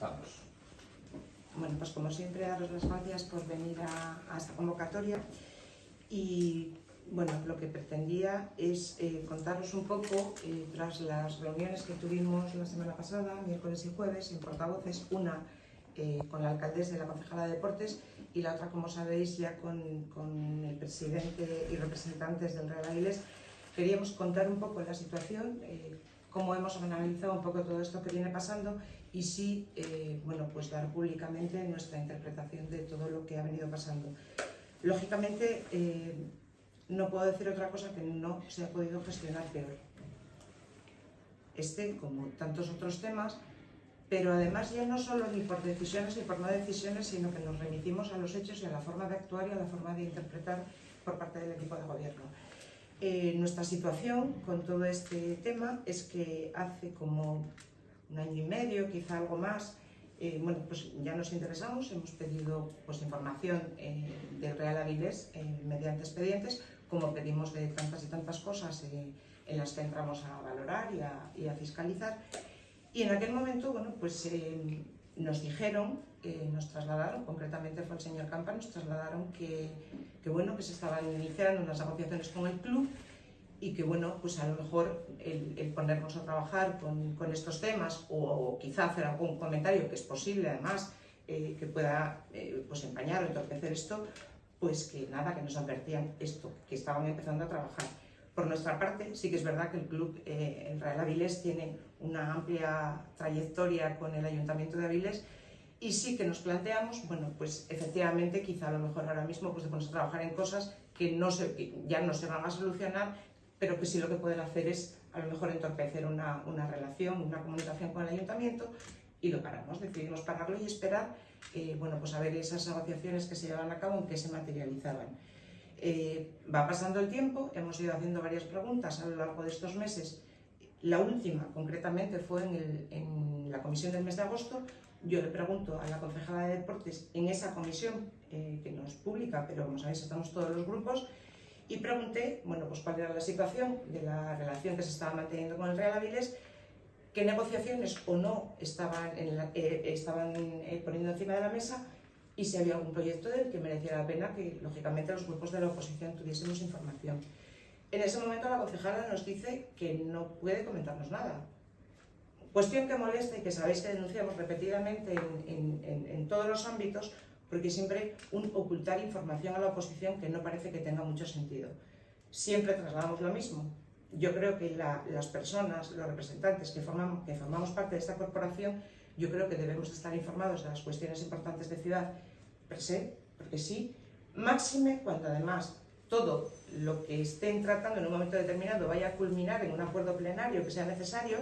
Vamos. Bueno, pues como siempre, daros las gracias por venir a esta convocatoria y bueno, lo que pretendía es contaros un poco, tras las reuniones que tuvimos la semana pasada, miércoles y jueves, en portavoces, una con la alcaldesa y la concejala de Deportes y la otra, como sabéis, ya con el presidente y representantes del Real Avilés. Queríamos contar un poco la situación, cómo hemos analizado un poco todo esto que viene pasando y sí, bueno, pues dar públicamente nuestra interpretación de todo lo que ha venido pasando. Lógicamente, no puedo decir otra cosa que no se ha podido gestionar peor. Como tantos otros temas, pero además ya no solo ni por decisiones ni por no decisiones, sino que nos remitimos a los hechos y a la forma de actuar y a la forma de interpretar por parte del equipo de gobierno. Nuestra situación con todo este tema es que hace como un año y medio, quizá algo más, bueno, pues ya nos interesamos, hemos pedido pues, información del Real Avilés mediante expedientes, como pedimos de tantas y tantas cosas en las que entramos a valorar y a fiscalizar. Y en aquel momento, bueno, pues nos dijeron, nos trasladaron, concretamente fue el señor Campa, nos trasladaron que bueno, que se estaban iniciando unas negociaciones con el club y que bueno, pues a lo mejor el ponernos a trabajar con estos temas o quizá hacer algún comentario, que es posible además, que pueda pues empañar o entorpecer esto, pues que nada, que nos advertían esto, que estaban empezando a trabajar. Por nuestra parte, sí que es verdad que el club, el Real Avilés, tiene una amplia trayectoria con el Ayuntamiento de Avilés y sí que nos planteamos, bueno, pues efectivamente, quizá a lo mejor ahora mismo pues de ponerse a trabajar en cosas que ya no se van a solucionar, pero que sí lo que pueden hacer es a lo mejor entorpecer una relación, una comunicación con el Ayuntamiento, y lo paramos, decidimos pararlo y esperar, bueno, pues a ver esas negociaciones que se llevaban a cabo, en qué se materializaban. Va pasando el tiempo, hemos ido haciendo varias preguntas a lo largo de estos meses. La última, concretamente, fue en la comisión del mes de agosto. Yo le pregunto a la concejala de Deportes en esa comisión, que no es pública, pero como sabéis estamos todos los grupos, y pregunté, bueno, pues cuál era la situación de la relación que se estaba manteniendo con el Real Avilés, qué negociaciones o no estaban poniendo encima de la mesa y si había algún proyecto del que mereciera la pena que, lógicamente, los grupos de la oposición tuviésemos información. En ese momento la concejala nos dice que no puede comentarnos nada. Cuestión que molesta y que sabéis que denunciamos repetidamente en todos los ámbitos, porque siempre ocultar información a la oposición que no parece que tenga mucho sentido. Siempre trasladamos lo mismo. Yo creo que las personas, los representantes que formamos parte de esta corporación, yo creo que debemos estar informados de las cuestiones importantes de ciudad per se, porque sí, máxime cuando además todo lo que estén tratando en un momento determinado vaya a culminar en un acuerdo plenario que sea necesario,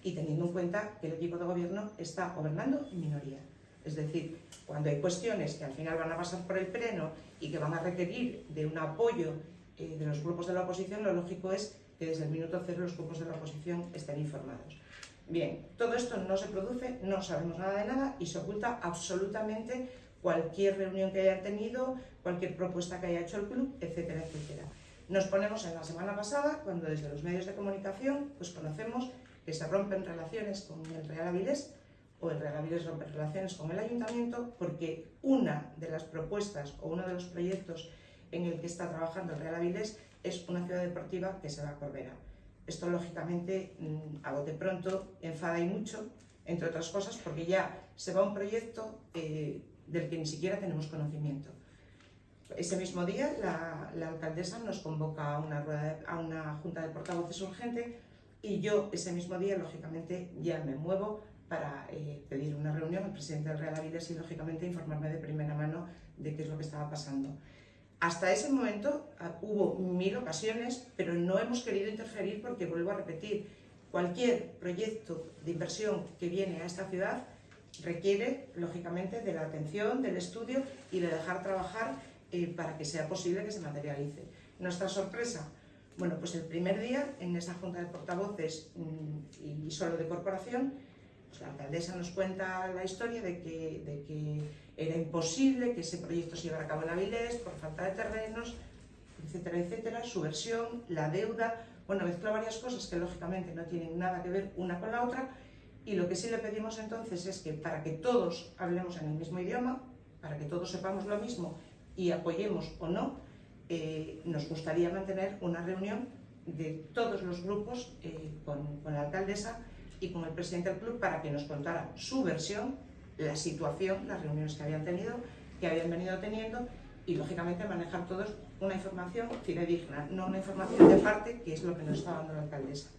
y teniendo en cuenta que el equipo de gobierno está gobernando en minoría. Es decir, cuando hay cuestiones que al final van a pasar por el pleno y que van a requerir de un apoyo de los grupos de la oposición, lo lógico es que desde el minuto cero los grupos de la oposición estén informados. Bien, todo esto no se produce, no sabemos nada de nada y se oculta absolutamente cualquier reunión que haya tenido, cualquier propuesta que haya hecho el club, etcétera, etcétera. Nos ponemos en la semana pasada, cuando desde los medios de comunicación pues conocemos que se rompen relaciones con el Real Avilés, o el Real Avilés rompe relaciones con el Ayuntamiento, porque una de las propuestas o uno de los proyectos en el que está trabajando el Real Avilés es una ciudad deportiva que se va a Corbera. Esto, lógicamente, a bote pronto enfada y mucho, entre otras cosas, porque ya se va un proyecto del que ni siquiera tenemos conocimiento. Ese mismo día, la alcaldesa nos convoca a una junta de portavoces urgente y yo ese mismo día, lógicamente, ya me muevo para pedir una reunión al presidente del Real Avilés y, lógicamente, informarme de primera mano de qué es lo que estaba pasando. Hasta ese momento hubo 1000 ocasiones, pero no hemos querido interferir porque, vuelvo a repetir, cualquier proyecto de inversión que viene a esta ciudad requiere, lógicamente, de la atención, del estudio y de dejar trabajar para que sea posible que se materialice. Nuestra sorpresa, bueno, pues el primer día en esa junta de portavoces y solo de corporación, pues la alcaldesa nos cuenta la historia de que era imposible que ese proyecto se llevara a cabo en Avilés por falta de terrenos, etcétera, etcétera, su versión, la deuda, bueno, mezcla varias cosas que lógicamente no tienen nada que ver una con la otra, y lo que sí le pedimos entonces es que para que todos hablemos en el mismo idioma, para que todos sepamos lo mismo y apoyemos o no, nos gustaría mantener una reunión de todos los grupos con la alcaldesa y con el presidente del club para que nos contara su versión, la situación, las reuniones que habían tenido, que habían venido teniendo y lógicamente manejar todos una información fidedigna, no una información de parte, que es lo que nos está dando la alcaldesa.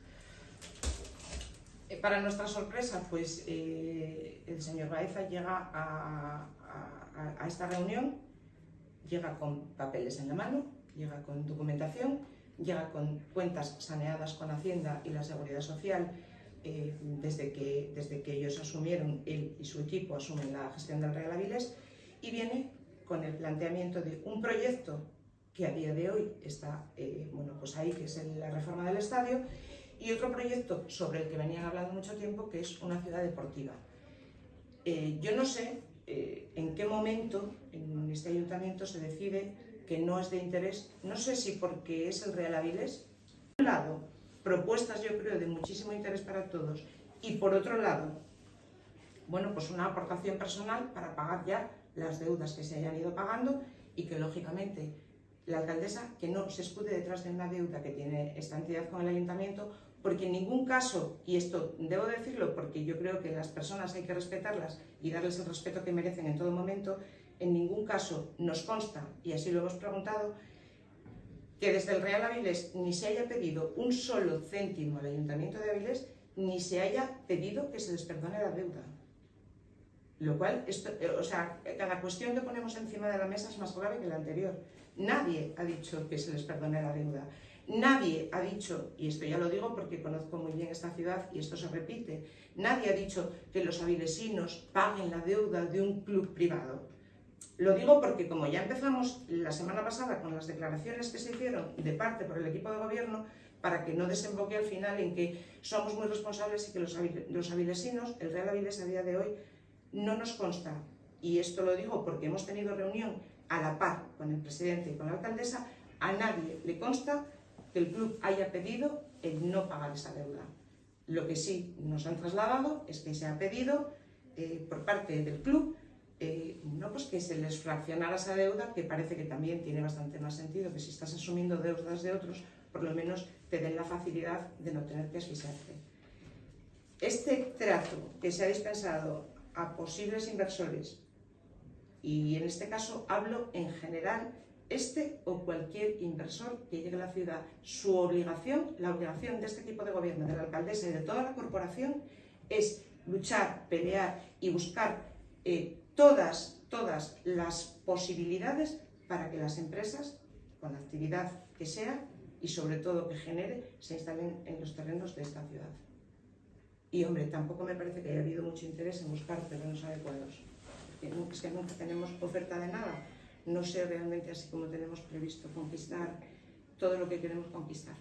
Para nuestra sorpresa, pues el señor Baeza llega a esta reunión, llega con papeles en la mano, llega con documentación, llega con cuentas saneadas con Hacienda y la Seguridad Social desde que ellos asumieron, él y su equipo asumen la gestión del Real Avilés, y viene con el planteamiento de un proyecto que a día de hoy está bueno, pues ahí, que es la reforma del estadio, y otro proyecto sobre el que venían hablando mucho tiempo, que es una ciudad deportiva. Yo no sé en qué momento en este ayuntamiento se decide que no es de interés, no sé si porque es el Real Avilés, por un lado, propuestas yo creo de muchísimo interés para todos, y por otro lado, bueno, pues una aportación personal para pagar ya las deudas que se hayan ido pagando y que lógicamente la alcaldesa que no se escude detrás de una deuda que tiene esta entidad con el ayuntamiento, porque en ningún caso, y esto debo decirlo porque yo creo que las personas hay que respetarlas y darles el respeto que merecen en todo momento, en ningún caso nos consta, y así lo hemos preguntado, que desde el Real Avilés ni se haya pedido un solo céntimo al Ayuntamiento de Avilés, ni se haya pedido que se les perdone la deuda. Lo cual, o sea, cada cuestión que ponemos encima de la mesa es más grave que la anterior. Nadie ha dicho que se les perdone la deuda. Nadie ha dicho, y esto ya lo digo porque conozco muy bien esta ciudad y esto se repite, nadie ha dicho que los avilesinos paguen la deuda de un club privado. Lo digo porque como ya empezamos la semana pasada con las declaraciones que se hicieron de parte por el equipo de gobierno, para que no desemboque al final en que somos muy responsables y que los avilesinos, el Real Avilés a día de hoy, no nos consta, y esto lo digo porque hemos tenido reunión a la par con el presidente y con la alcaldesa, a nadie le consta que el club haya pedido el no pagar esa deuda. Lo que sí nos han trasladado es que se ha pedido por parte del club no, pues que se les fraccionara esa deuda, que parece que también tiene bastante más sentido, que si estás asumiendo deudas de otros, por lo menos te den la facilidad de no tener que asfixiarte. Este trato que se ha dispensado a posibles inversores, y en este caso hablo en general, este o cualquier inversor que llegue a la ciudad, su obligación, la obligación de este equipo de gobierno, de la alcaldesa y de toda la corporación, es luchar, pelear y buscar todas las posibilidades para que las empresas, con la actividad que sea y sobre todo que genere, se instalen en los terrenos de esta ciudad. Y hombre, tampoco me parece que haya habido mucho interés en buscar terrenos adecuados. Es que nunca tenemos oferta de nada. No sé realmente así como tenemos previsto conquistar todo lo que queremos conquistar.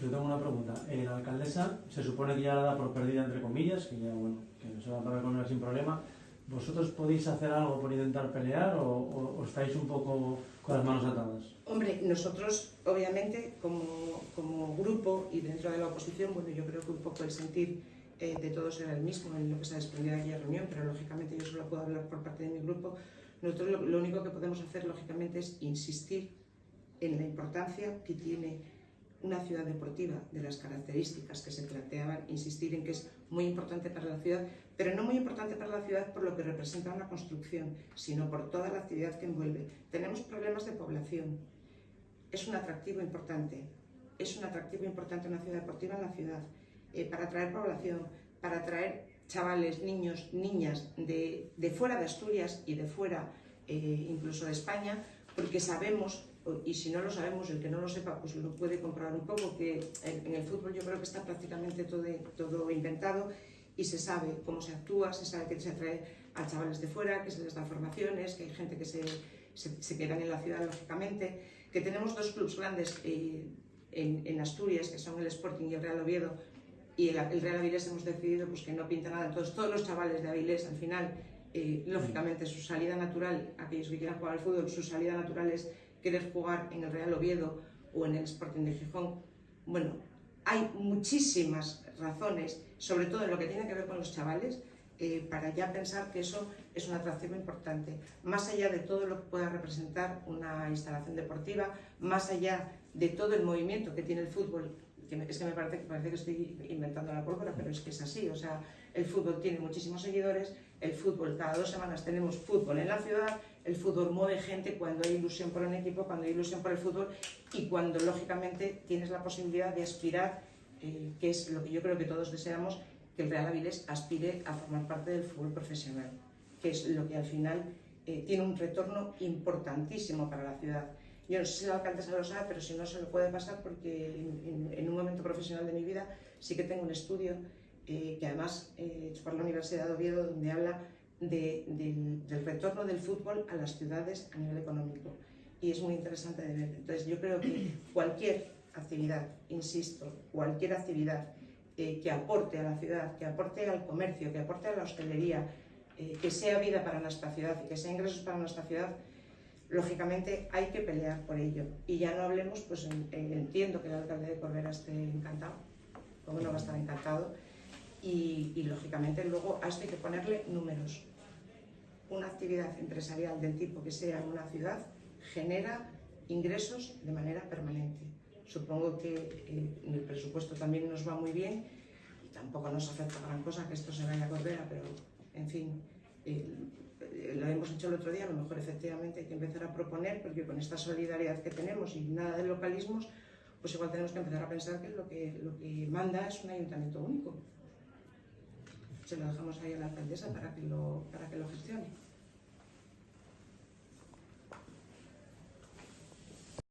Yo tengo una pregunta. La alcaldesa se supone que ya la da por perdida, entre comillas, que ya bueno, que no se va a parar con ella sin problema. ¿Vosotros podéis hacer algo por intentar pelear o estáis un poco con las manos atadas? Hombre, nosotros obviamente como grupo y dentro de la oposición, bueno, yo creo que un poco el sentir de todos era el mismo en lo que se ha desprendido de aquella reunión, pero lógicamente yo solo puedo hablar por parte de mi grupo. Nosotros lo único que podemos hacer lógicamente es insistir en la importancia que tiene una ciudad deportiva, de las características que se planteaban, insistir en que es muy importante para la ciudad, pero no muy importante para la ciudad por lo que representa una construcción, sino por toda la actividad que envuelve. Tenemos problemas de población, es un atractivo importante una ciudad deportiva en la ciudad, para atraer población, para atraer chavales, niños, niñas de fuera de Asturias y de fuera incluso de España, porque sabemos, y si no lo sabemos, el que no lo sepa pues lo puede comprobar un poco, que en el fútbol yo creo que está prácticamente todo inventado y se sabe cómo se actúa, se sabe que se atrae a chavales de fuera, que se les da formaciones, que hay gente que se quedan en la ciudad lógicamente, que tenemos dos clubes grandes en Asturias, que son el Sporting y el Real Oviedo, y el Real Avilés hemos decidido pues, que no pinta nada. Entonces todos los chavales de Avilés al final, lógicamente su salida natural, aquellos que quieran jugar al fútbol, su salida natural es querer jugar en el Real Oviedo o en el Sporting de Gijón, Bueno, hay muchísimas razones, sobre todo en lo que tiene que ver con los chavales, para ya pensar que eso es un atractivo importante. Más allá de todo lo que pueda representar una instalación deportiva, más allá de todo el movimiento que tiene el fútbol, es que me parece que estoy inventando la pólvora, pero es que es así. O sea, el fútbol tiene muchísimos seguidores, el fútbol, cada 2 semanas tenemos fútbol en la ciudad, el fútbol mueve gente cuando hay ilusión por un equipo, cuando hay ilusión por el fútbol y cuando lógicamente tienes la posibilidad de aspirar, que es lo que yo creo que todos deseamos, que el Real Avilés aspire a formar parte del fútbol profesional, que es lo que al final tiene un retorno importantísimo para la ciudad. Yo no sé si la alcaldesa lo sabe, pero si no se lo puede pasar porque en un momento profesional de mi vida sí que tengo un estudio que además hecho por la Universidad de Oviedo, donde habla del retorno del fútbol a las ciudades a nivel económico, y es muy interesante de ver. Entonces yo creo que cualquier actividad, insisto, cualquier actividad que aporte a la ciudad, que aporte al comercio, que aporte a la hostelería, que sea vida para nuestra ciudad y que sea ingresos para nuestra ciudad, lógicamente hay que pelear por ello. Y ya no hablemos, pues entiendo que el alcalde de Corbera esté encantado, como no va a estar encantado, y lógicamente luego a esto hay que ponerle números. Una actividad empresarial del tipo que sea en una ciudad genera ingresos de manera permanente. Supongo que en el presupuesto también nos va muy bien y tampoco nos afecta gran cosa que esto se vaya a Corbera, pero en fin, lo hemos hecho el otro día, a lo mejor efectivamente hay que empezar a proponer, porque con esta solidaridad que tenemos y nada de localismos, pues igual tenemos que empezar a pensar que lo que manda es un ayuntamiento único. Se lo dejamos ahí a la alcaldesa para que lo gestione.